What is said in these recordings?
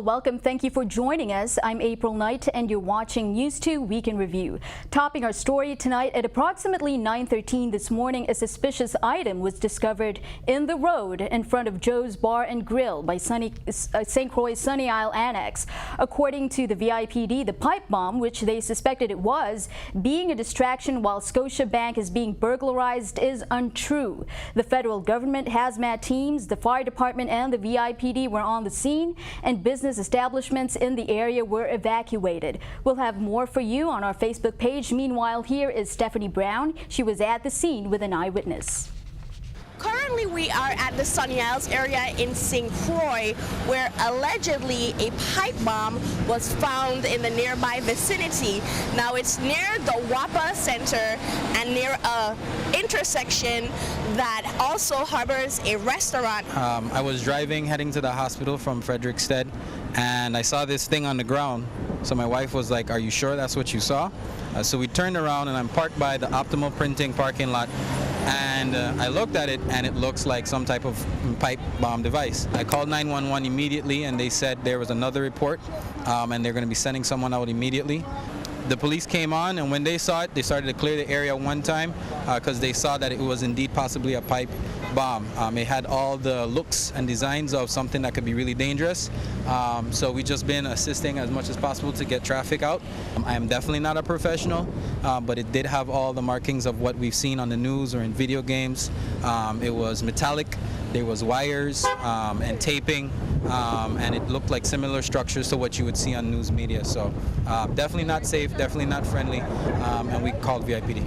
welcome. Thank you for joining us. I'm April Knight and you're watching News 2 Week in Review. Topping our story tonight, at approximately 9:13 this morning, a suspicious item was discovered in the road in front of Joe's Bar and Grill by St. Croix's Sunny Isle Annex. According to the VIPD, the pipe bomb, which they suspected it was, being a distraction while Scotiabank is being burglarized, is untrue. The federal government, hazmat teams, the fire department and the VIPD were on the scene, and business establishments in the area were evacuated. We'll have more for you on our Facebook page. Meanwhile, here is Stephanie Brown. She was at the scene with an eyewitness. Currently, we are at the Sunny Isles area in St. Croix, where allegedly a pipe bomb was found in the nearby vicinity. Now, it's near the WAPA Center and near a intersection that also harbors a restaurant. I was driving, heading to the hospital from Frederickstead, and I saw this thing on the ground. So my wife was like, "Are you sure that's what you saw?" So we turned around, and I'm parked by the Optimal Printing parking lot. And I looked at it, and it looks like some type of pipe bomb device. I called 911 immediately, and they said there was another report, and they're going to be sending someone out immediately. The police came on, and when they saw it, they started to clear the area one time because they saw that it was indeed possibly a pipe bomb. It had all the looks and designs of something that could be really dangerous. So we've just been assisting as much as possible to get traffic out. I am definitely not a professional, but it did have all the markings of what we've seen on the news or in video games. It was metallic, there was wires and taping, and it looked like similar structures to what you would see on news media. So definitely not safe, definitely not friendly, and we called VIPD.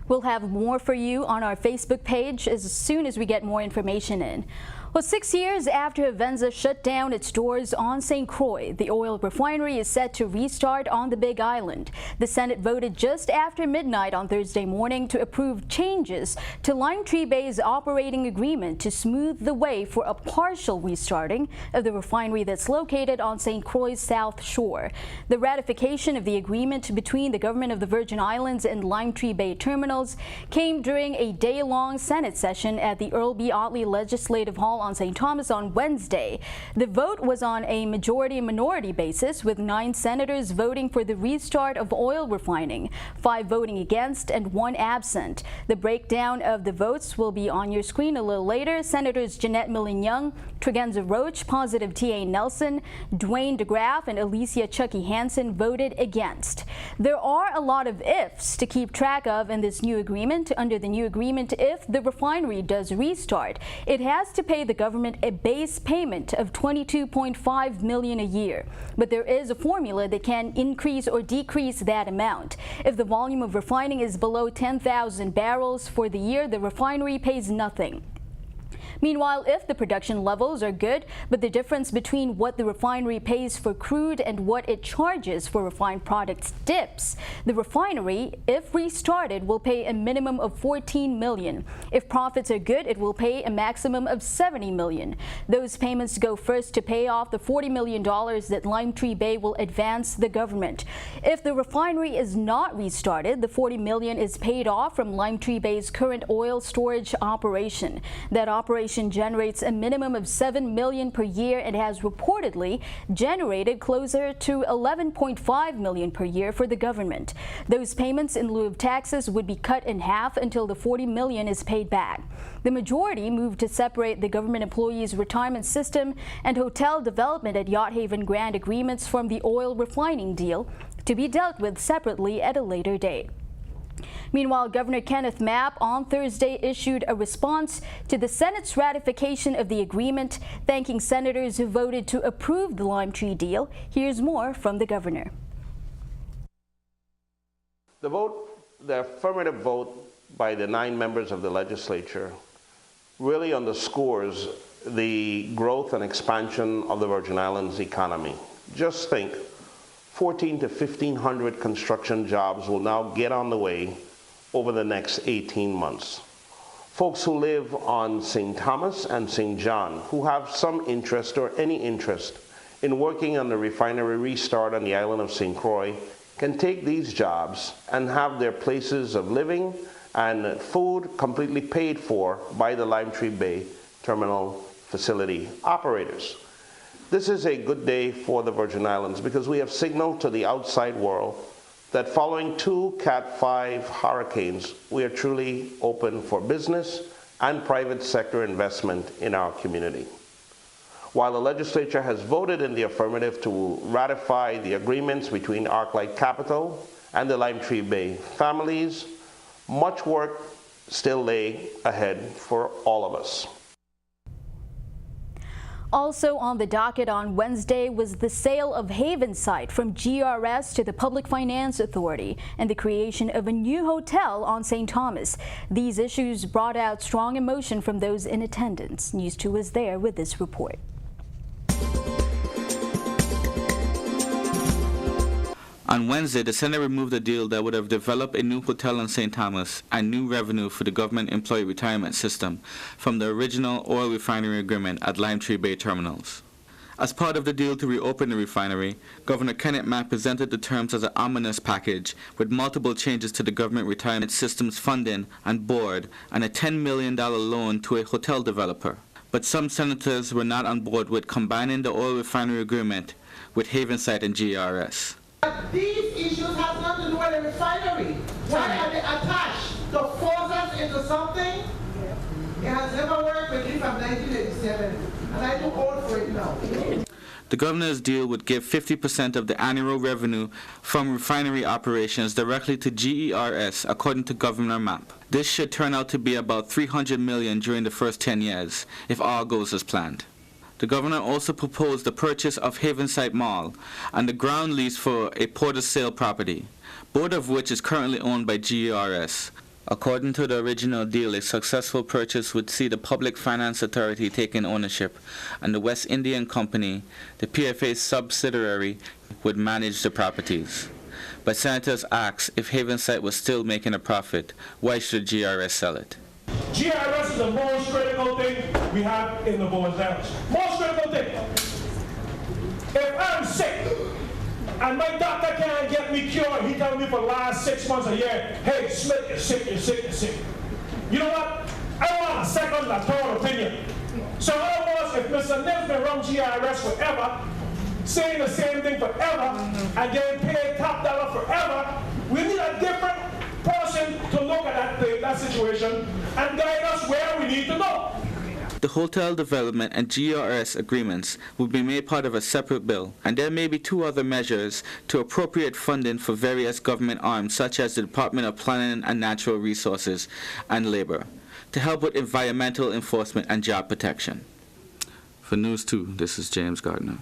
We'll have more for you on our Facebook page as soon as we get more information in. Well, 6 years after HAVENSIGHT shut down its doors on St. Croix, the oil refinery is set to restart on the Big Island. The Senate voted just after midnight on Thursday morning to approve changes to Lime Tree Bay's operating agreement to smooth the way for a partial restarting of the refinery that's located on St. Croix's south shore. The ratification of the agreement between the government of the Virgin Islands and Lime Tree Bay terminals came during a day-long Senate session at the Earl B. Otley Legislative Hall on St. Thomas on Wednesday. The vote was on a majority-minority basis, with 9 senators voting for the restart of oil refining, 5 voting against, and 1 absent. The breakdown of the votes will be on your screen a little later. Senators Jeanette Millen-Young, Tregenza Roach, Positive T.A. Nelson, Dwayne DeGraff, and Alicia Chucky Hansen voted against. There are a lot of ifs to keep track of in this new agreement. Under the new agreement, if the refinery does restart, it has to pay the government a base payment of $22.5 million a year. But there is a formula that can increase or decrease that amount. If the volume of refining is below 10,000 barrels for the year, the refinery pays nothing. Meanwhile, if the production levels are good, but the difference between what the refinery pays for crude and what it charges for refined products dips, the refinery, if restarted, will pay a minimum of $14 million. If profits are good, it will pay a maximum of $70 million. Those payments go first to pay off the $40 million that Lime Tree Bay will advance the government. If the refinery is not restarted, the $40 million is paid off from Lime Tree Bay's current oil storage operation. That operation generates a minimum of $7 million per year and has reportedly generated closer to $11.5 million per year for the government. Those payments in lieu of taxes would be cut in half until the $40 million is paid back. The majority moved to separate the government employees' retirement system and hotel development at Yacht Haven Grand agreements from the oil refining deal, to be dealt with separately at a later date. Meanwhile, Governor Kenneth Mapp on Thursday issued a response to the Senate's ratification of the agreement, thanking senators who voted to approve the Lime Tree deal. Here's more from the governor. The affirmative vote by the 9 members of the legislature really underscores the growth and expansion of the Virgin Islands economy. Just think, 1,400 to 1,500 construction jobs will now get on the way over the next 18 months. Folks who live on St. Thomas and St. John, who have some interest or any interest in working on the refinery restart on the island of St. Croix, can take these jobs and have their places of living and food completely paid for by the Lime Tree Bay terminal facility operators. This is a good day for the Virgin Islands because we have signaled to the outside world that following 2 Cat 5 hurricanes, we are truly open for business and private sector investment in our community. While the legislature has voted in the affirmative to ratify the agreements between ArcLight Capital and the Lime Tree Bay families, much work still lay ahead for all of us. Also on the docket on Wednesday was the sale of HAVENSIGHT from GRS to the Public Finance Authority and the creation of a new hotel on St. Thomas. These issues brought out strong emotion from those in attendance. News 2 is there with this report. On Wednesday, the Senate removed a deal that would have developed a new hotel in St. Thomas and new revenue for the government employee retirement system from the original oil refinery agreement at Lime Tree Bay terminals. As part of the deal to reopen the refinery, Governor Kenneth Mack presented the terms as an ominous package with multiple changes to the government retirement system's funding and board and a $10 million loan to a hotel developer. But some senators were not on board with combining the oil refinery agreement with HAVENSIGHT and GRS. These issues have nothing to do with the refinery. Why are they attached to force us into something? It has never worked with me from 1987, and I too old for it now. The governor's deal would give 50% of the annual revenue from refinery operations directly to GERS, according to Governor Mapp. This should turn out to be about $300 million during the first 10 years, if all goes as planned. The governor also proposed the purchase of HAVENSIGHT Mall and the ground lease for a Port of Sale property, both of which is currently owned by GRS. According to the original deal, a successful purchase would see the Public Finance Authority taking ownership, and the West Indian Company, the PFA's subsidiary, would manage the properties. But senators asked if HAVENSIGHT was still making a profit, why should GRS sell it? GRS is the most critical thing we have in the Virgin Islands. Most critical thing. If I'm sick and my doctor can't get me cured, he tells me for the last 6 months, a year, hey, Smith, you're sick, you're sick, you're sick. You know what? I want a second and third opinion. So in other words, if Mr. Nick's been around GRS forever, saying the same thing forever, and getting paid top dollar forever, we need a different person to look at that situation and guide us where we need to go. The hotel development and GRS agreements will be made part of a separate bill, and there may be 2 other measures to appropriate funding for various government arms, such as the Department of Planning and Natural Resources and Labor, to help with environmental enforcement and job protection. For News 2, this is James Gardner.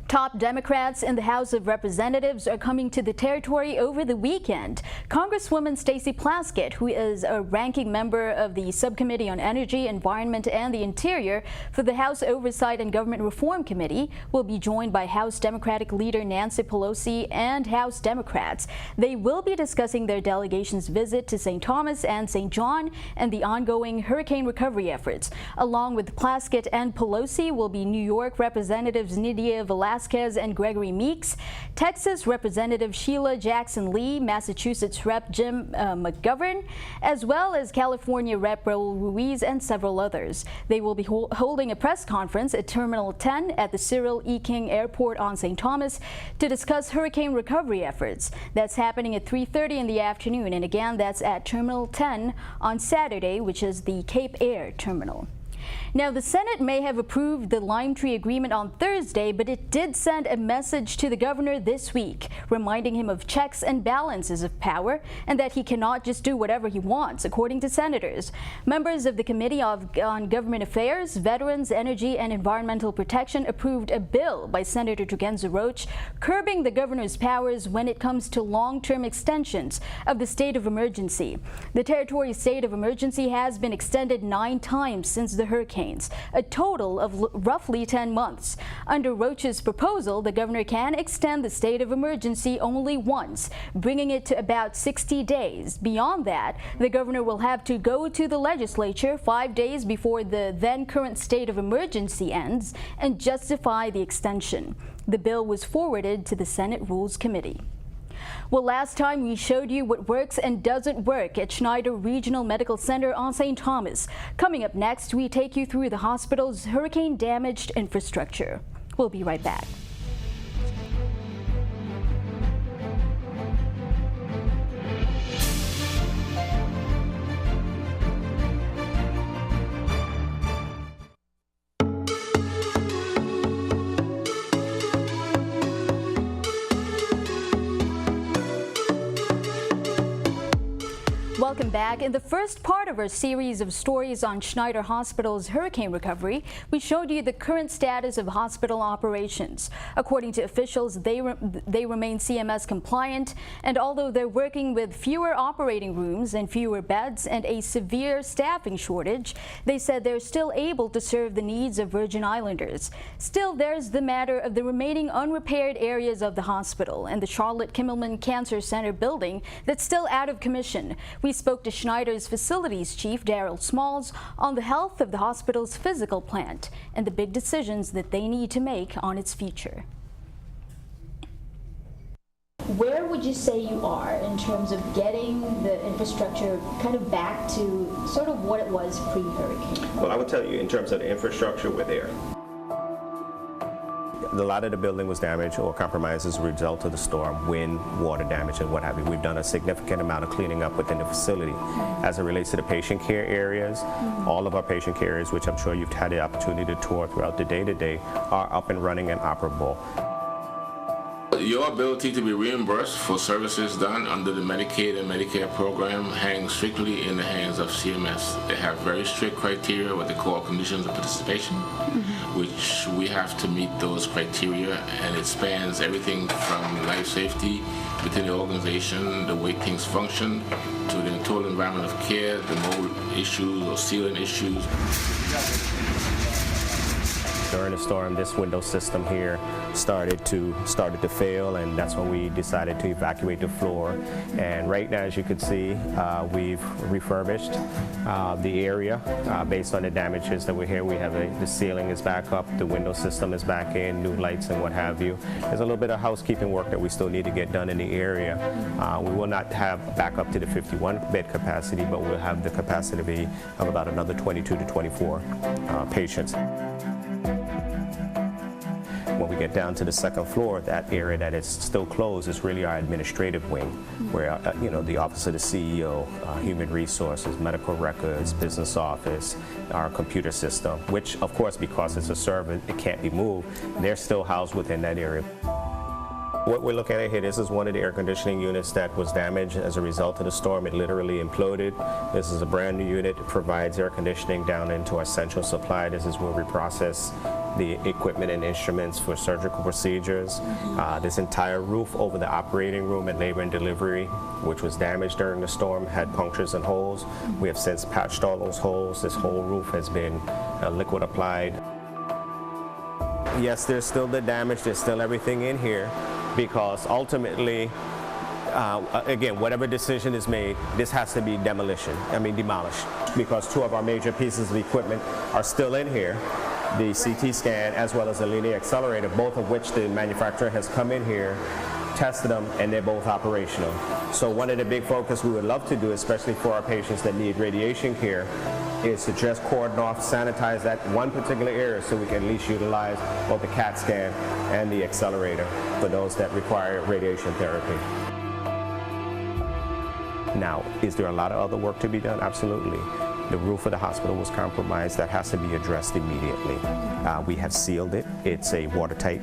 Top Democrats in the House of Representatives are coming to the territory over the weekend. Congresswoman Stacey Plaskett, who is a ranking member of the Subcommittee on Energy, Environment, and the Interior for the House Oversight and Government Reform Committee, will be joined by House Democratic leader Nancy Pelosi and House Democrats. They will be discussing their delegation's visit to St. Thomas and St. John and the ongoing hurricane recovery efforts. Along with Plaskett and Pelosi will be New York Representatives Nydia Velasquez and Gregory Meeks, Texas Representative Sheila Jackson Lee, Massachusetts Rep. Jim McGovern, as well as California Rep. Raul Ruiz and several others. They will be holding a press conference at Terminal 10 at the Cyril E. King Airport on St. Thomas to discuss hurricane recovery efforts. That's happening at 3:30 in the afternoon, and again, that's at Terminal 10 on Saturday, which is the Cape Air Terminal. Now, the Senate may have approved the Lime Tree Agreement on Thursday, but it did send a message to the governor this week, reminding him of checks and balances of power and that he cannot just do whatever he wants, according to senators. Members of the Committee on Government Affairs, Veterans, Energy, and Environmental Protection approved a bill by Senator Tugenza Roach curbing the governor's powers when it comes to long-term extensions of the state of emergency. The territory's state of emergency has been extended 9 times since the hurricanes, a total of roughly 10 months. Under Roach's proposal, the governor can extend the state of emergency only once, bringing it to about 60 days. Beyond that, the governor will have to go to the legislature 5 days before the then current state of emergency ends and justify the extension. The bill was forwarded to the Senate Rules Committee. Well, last time we showed you what works and doesn't work at Schneider Regional Medical Center on St. Thomas. Coming up next, we take you through the hospital's hurricane-damaged infrastructure. We'll be right back. Welcome back. In the first part of our series of stories on Schneider Hospital's hurricane recovery, we showed you the current status of hospital operations. According to officials, they remain CMS compliant, and although they're working with fewer operating rooms and fewer beds and a severe staffing shortage, they said they're still able to serve the needs of Virgin Islanders. Still, there's the matter of the remaining unrepaired areas of the hospital and the Charlotte Kimmelman Cancer Center building that's still out of commission. We spoke to Schneider's facilities chief, Daryl Smalls, on the health of the hospital's physical plant and the big decisions that they need to make on its future. Where would you say you are in terms of getting the infrastructure kind of back to sort of what it was pre-hurricane? Well, I would tell you in terms of the infrastructure, we're there. A lot of the building was damaged or compromised as a result of the storm, wind, water damage, and what have you. We've done a significant amount of cleaning up within the facility. As it relates to the patient care areas, all of our patient care areas, which I'm sure you've had the opportunity to tour throughout the day today, are up and running and operable. Your ability to be reimbursed for services done under the Medicaid and Medicare program hangs strictly in the hands of CMS. They have very strict criteria, what they call conditions of participation, which we have to meet those criteria, and it spans everything from life safety within the organization, the way things function, to the total environment of care, the mold issues or sealing issues. During the storm, this window system here started to fail, and that's when we decided to evacuate the floor. And right now, as you can see, we've refurbished the area based on the damages that were here. We have the ceiling is back up, the window system is back in, new lights and what have you. There's a little bit of housekeeping work that we still need to get done in the area. We will not have back up to the 51 bed capacity, but we'll have the capacity of about another 22 to 24 patients. When we get down to the second floor, that area that is still closed is really our administrative wing, where the office of the CEO, human resources, medical records, business office, our computer system, which of course, because it's a server, it can't be moved, they're still housed within that area. What we're looking at here, this is one of the air conditioning units that was damaged as a result of the storm. It literally imploded. This is a brand new unit. It provides air conditioning down into our central supply. This is where we process the equipment and instruments for surgical procedures. This entire roof over the operating room and labor and delivery, which was damaged during the storm, had punctures and holes. We have since patched all those holes. This whole roof has been liquid applied. Yes, there's still the damage. There's still everything in here, because ultimately, again, whatever decision is made, this has to be demolished, because two of our major pieces of equipment are still in here, the CT scan as well as the linear accelerator, both of which the manufacturer has come in here, tested them, and they're both operational. So one of the big focus we would love to do, especially for our patients that need radiation care, is to just cordon off, sanitize that one particular area so we can at least utilize both the CAT scan and the accelerator for those that require radiation therapy. Now, is there a lot of other work to be done? Absolutely. The roof of the hospital was compromised. That has to be addressed immediately. We have sealed it. It's a watertight.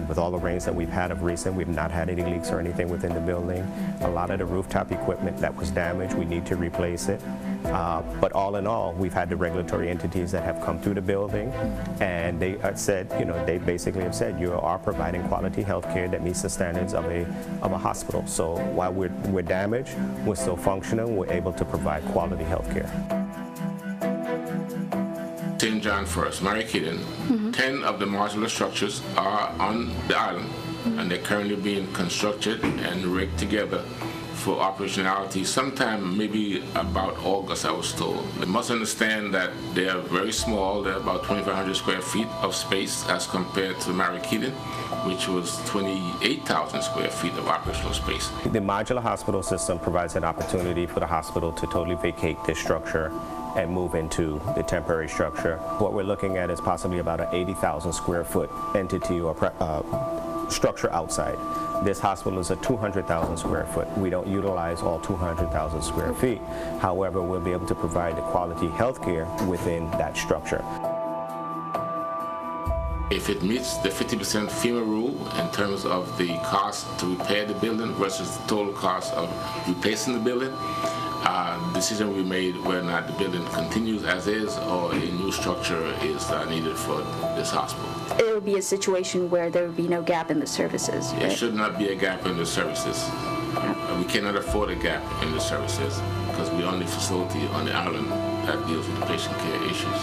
With all the rains that we've had of recent, we've not had any leaks or anything within the building. A lot of the rooftop equipment that was damaged, we need to replace it. But all in all, we've had the regulatory entities that have come through the building, and they said, they basically have said, you are providing quality health care that meets the standards of a hospital. So while we're damaged, we're still functional, we're able to provide quality health care. St. John First, Mary Keaton, 10 of the modular structures are on the island, and they're currently being constructed and rigged together for operationality sometime maybe about August, I was told. You must understand that they are very small. They're about 2,500 square feet of space as compared to Mary Keaton, which was 28,000 square feet of operational space. The modular hospital system provides an opportunity for the hospital to totally vacate this structure and move into the temporary structure. What we're looking at is possibly about an 80,000 square foot entity or structure outside. This hospital is a 200,000 square foot. We don't utilize all 200,000 square feet. However, we'll be able to provide the quality health care within that structure. If it meets the 50% FEMA rule in terms of the cost to repair the building versus the total cost of replacing the building, decision will be made whether or not the building continues as is or a new structure is needed for this hospital. It would be a situation where there would be no gap in the services, right? There should not be a gap in the services. We cannot afford a gap in the services because we're the only facility on the island that deals with the patient care issues.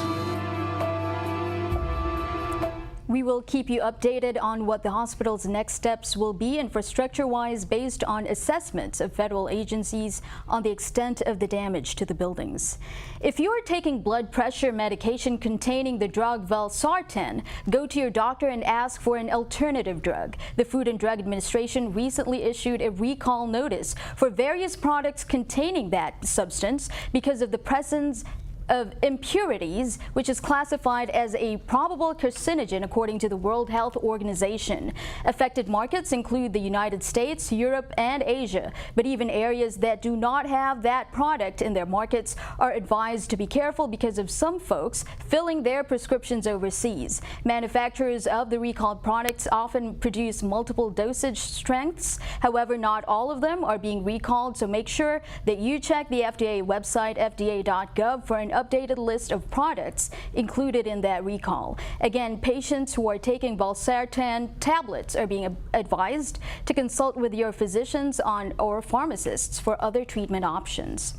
We will keep you updated on what the hospital's next steps will be infrastructure-wise based on assessments of federal agencies on the extent of the damage to the buildings. If you are taking blood pressure medication containing the drug valsartan, go to your doctor and ask for an alternative drug. The Food and Drug Administration recently issued a recall notice for various products containing that substance because of the presence of impurities, which is classified as a probable carcinogen according to the World Health Organization. Affected markets include the United States, Europe, and Asia, but even areas that do not have that product in their markets are advised to be careful because of some folks filling their prescriptions overseas. Manufacturers of the recalled products often produce multiple dosage strengths. However, not all of them are being recalled, so make sure that you check the FDA website, fda.gov, for an updated list of products included in that recall. Again, patients who are taking valsartan tablets are being advised to consult with your physicians or pharmacists for other treatment options.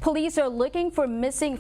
Police are looking for a missing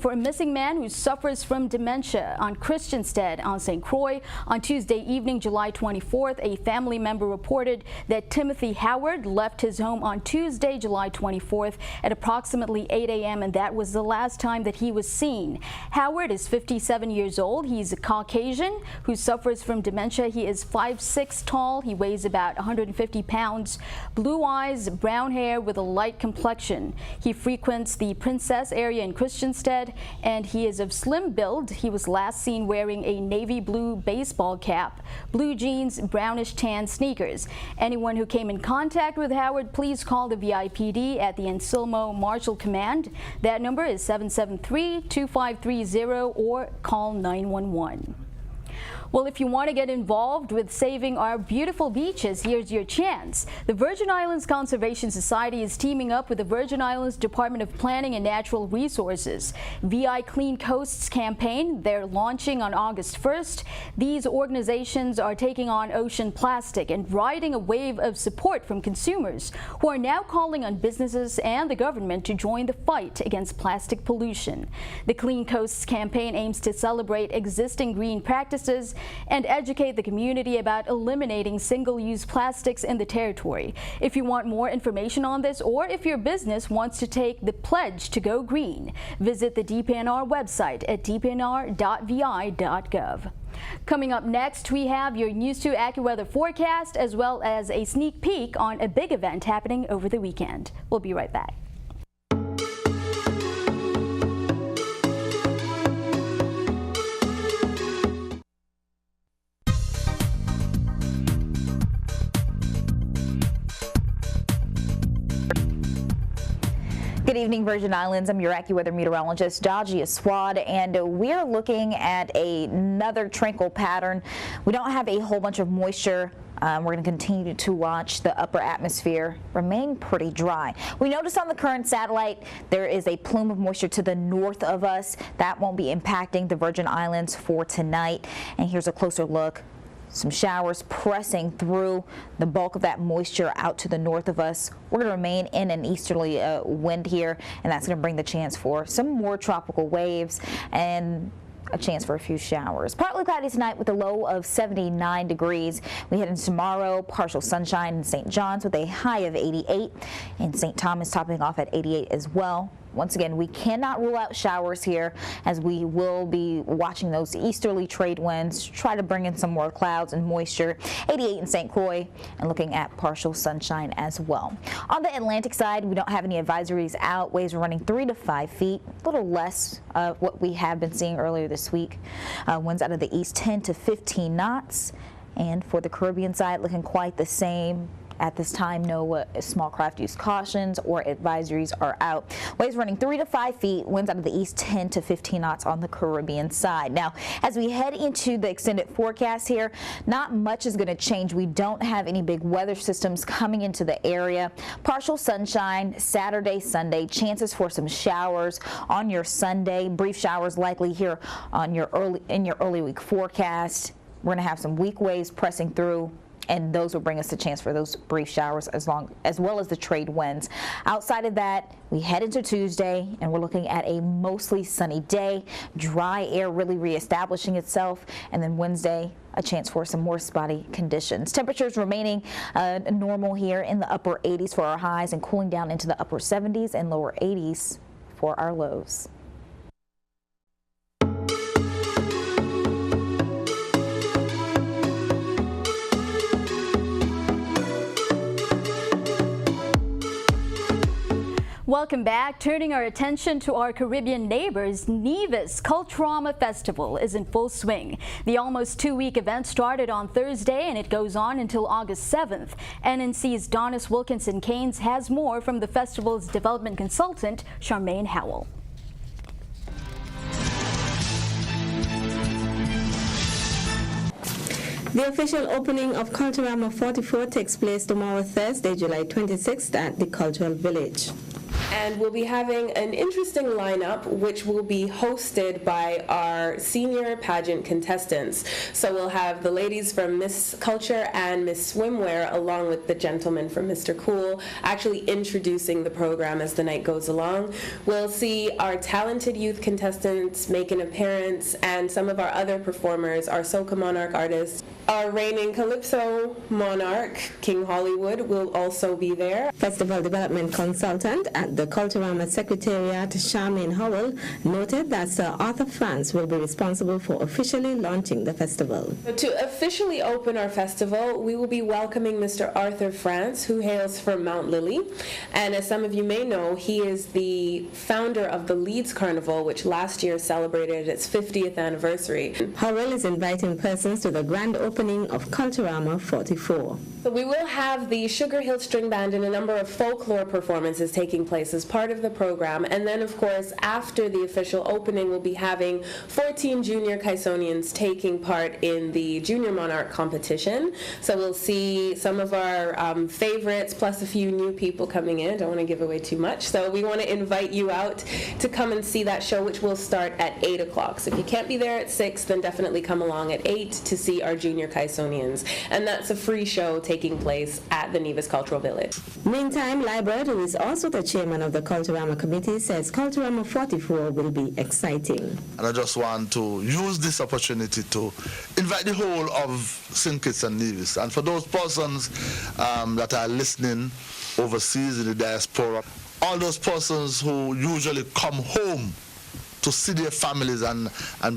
man who suffers from dementia on Christiansted on St. Croix. On Tuesday evening, July 24th, a family member reported that Timothy Howard left his home on Tuesday, July 24th at approximately 8 a.m. and that was the last time that he was seen. Howard is 57 years old. He's a Caucasian who suffers from dementia. He is 5'6" tall. He weighs about 150 pounds. Blue eyes, brown hair with a light complexion. He frequents the Princess area in Christiansted, and he is of slim build. He was last seen wearing a navy blue baseball cap, blue jeans, brownish tan sneakers. Anyone who came in contact with Howard, please call the VIPD at the Anselmo Marshal Command. That number is 773-2530 or call 911. Well, if you want to get involved with saving our beautiful beaches, here's your chance. The Virgin Islands Conservation Society is teaming up with the Virgin Islands Department of Planning and Natural Resources. VI Clean Coasts campaign, they're launching on August 1st. These organizations are taking on ocean plastic and riding a wave of support from consumers who are now calling on businesses and the government to join the fight against plastic pollution. The Clean Coasts campaign aims to celebrate existing green practices and educate the community about eliminating single-use plastics in the territory. If you want more information on this, or if your business wants to take the pledge to go green, visit the DPNR website at dpnr.vi.gov. Coming up next, we have your News 2 AccuWeather forecast, as well as a sneak peek on a big event happening over the weekend. We'll be right back. Good evening, Virgin Islands. I'm your AccuWeather meteorologist, Dodgy Aswad, and we're looking at another tranquil pattern. We don't have a whole bunch of moisture. We're going to continue to watch the upper atmosphere remain pretty dry. We notice on the current satellite there is a plume of moisture to the north of us. That won't be impacting the Virgin Islands for tonight. And here's a closer look. Some showers pressing through the bulk of that moisture out to the north of us. We're going to remain in an easterly wind here, and that's going to bring the chance for some more tropical waves. And a chance for a few showers. Partly cloudy tonight with a low of 79 degrees. We head into tomorrow, partial sunshine in St. John's with a high of 88, and St. Thomas topping off at 88 as well. Once again, we cannot rule out showers here, as we will be watching those easterly trade winds try to bring in some more clouds and moisture. 88 in St. Croix, and looking at partial sunshine as well. On the Atlantic side, we don't have any advisories out. Waves are running 3 to 5 feet, a little less of what we have been seeing earlier this week. Winds out of the east 10 to 15 knots, and for the Caribbean side, looking quite the same. At this time, no small craft use cautions or advisories are out. Waves running 3 to 5 feet, winds out of the east 10 to 15 knots on the Caribbean side. Now, as we head into the extended forecast here, not much is going to change. We don't have any big weather systems coming into the area. Partial sunshine Saturday, Sunday, chances for some showers on your Sunday. Brief showers likely here on your early week forecast. We're going to have some weak waves pressing through, and those will bring us the chance for those brief showers as well as the trade winds. Outside of that, we head into Tuesday, and we're looking at a mostly sunny day, dry air really reestablishing itself, and then Wednesday, a chance for some more spotty conditions. Temperatures remaining normal here in the upper 80s for our highs, and cooling down into the upper 70s and lower 80s for our lows. Welcome back. Turning our attention to our Caribbean neighbors, Nevis Culturama Festival is in full swing. The almost 2-week event started on Thursday, and it goes on until August 7th. NNC's Donis Wilkinson Keynes has more from the festival's development consultant, Charmaine Howell. The official opening of Culturama 44 takes place tomorrow, Thursday, July 26th at the Cultural Village. And we'll be having an interesting lineup, which will be hosted by our senior pageant contestants. So we'll have the ladies from Miss Culture and Miss Swimwear, along with the gentleman from Mr. Cool, actually introducing the program as the night goes along. We'll see our talented youth contestants make an appearance, and some of our other performers, our Soca Monarch artists. Our reigning Calypso Monarch, King Hollywood, will also be there. Festival Development Consultant at the Culturama Secretariat, Charmaine Howell, noted that Sir Arthur France will be responsible for officially launching the festival. To officially open our festival, we will be welcoming Mr. Arthur France, who hails from Mount Lily. And as some of you may know, he is the founder of the Leeds Carnival, which last year celebrated its 50th anniversary. Howell is inviting persons to the grand opening of Culturama 44. So we will have the Sugar Hill String Band and a number of folklore performances taking place as part of the program. And then, of course, after the official opening, we'll be having 14 junior Kaisonians taking part in the Junior Monarch competition. So we'll see some of our favorites, plus a few new people coming in. Don't want to give away too much. So we want to invite you out to come and see that show, which will start at 8 o'clock. So if you can't be there at 6, then definitely come along at 8 to see our junior Kaisonians. And that's a free show taking place at the Nevis Cultural Village. Meantime, Liebert, who is also the chairman of the Culturama Committee, says Culturama 44 will be exciting. And I just want to use this opportunity to invite the whole of St. Kitts and Nevis. And for those persons that are listening overseas in the diaspora, all those persons who usually come home to see their families and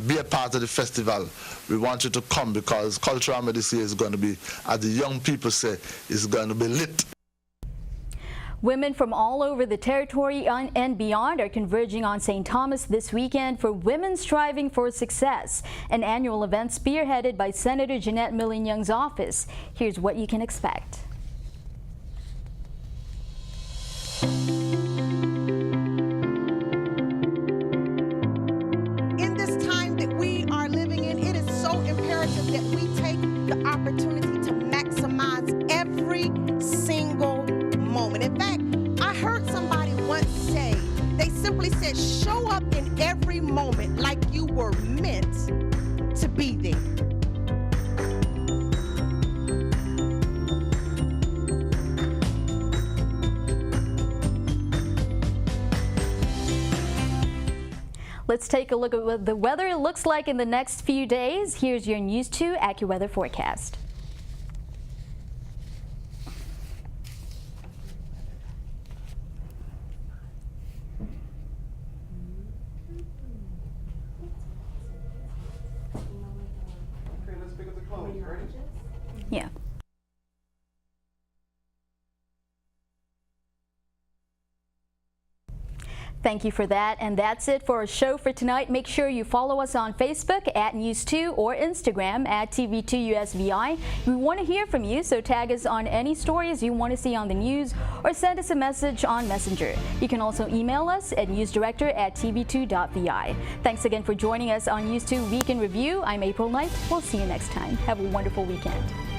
be a part of the festival, we want you to come, because Culturama this year is going to be, as the young people say, is going to be lit. Women from all over the territory and beyond are converging on St. Thomas this weekend for Women Striving for Success, an annual event spearheaded by Senator Jeanette Millen-Young's office. Here's what you can expect. In this time that we are living in, it is so imperative that we take the opportunity to maximize every single moment. In fact, I heard somebody once say, they simply said, show up in every moment like you were meant to be there. let's take a look at what the weather looks like in the next few days. Here's your News 2 AccuWeather forecast. Yeah. Thank you for that, and that's it for our show for tonight. Make sure you follow us on Facebook at News2 or Instagram at TV2USVI. We want to hear from you, so tag us on any stories you want to see on the news or send us a message on Messenger. You can also email us at newsdirector@tv2.vi. Thanks again for joining us on News 2 Week in Review. I'm April Knight. We'll see you next time. Have a wonderful weekend.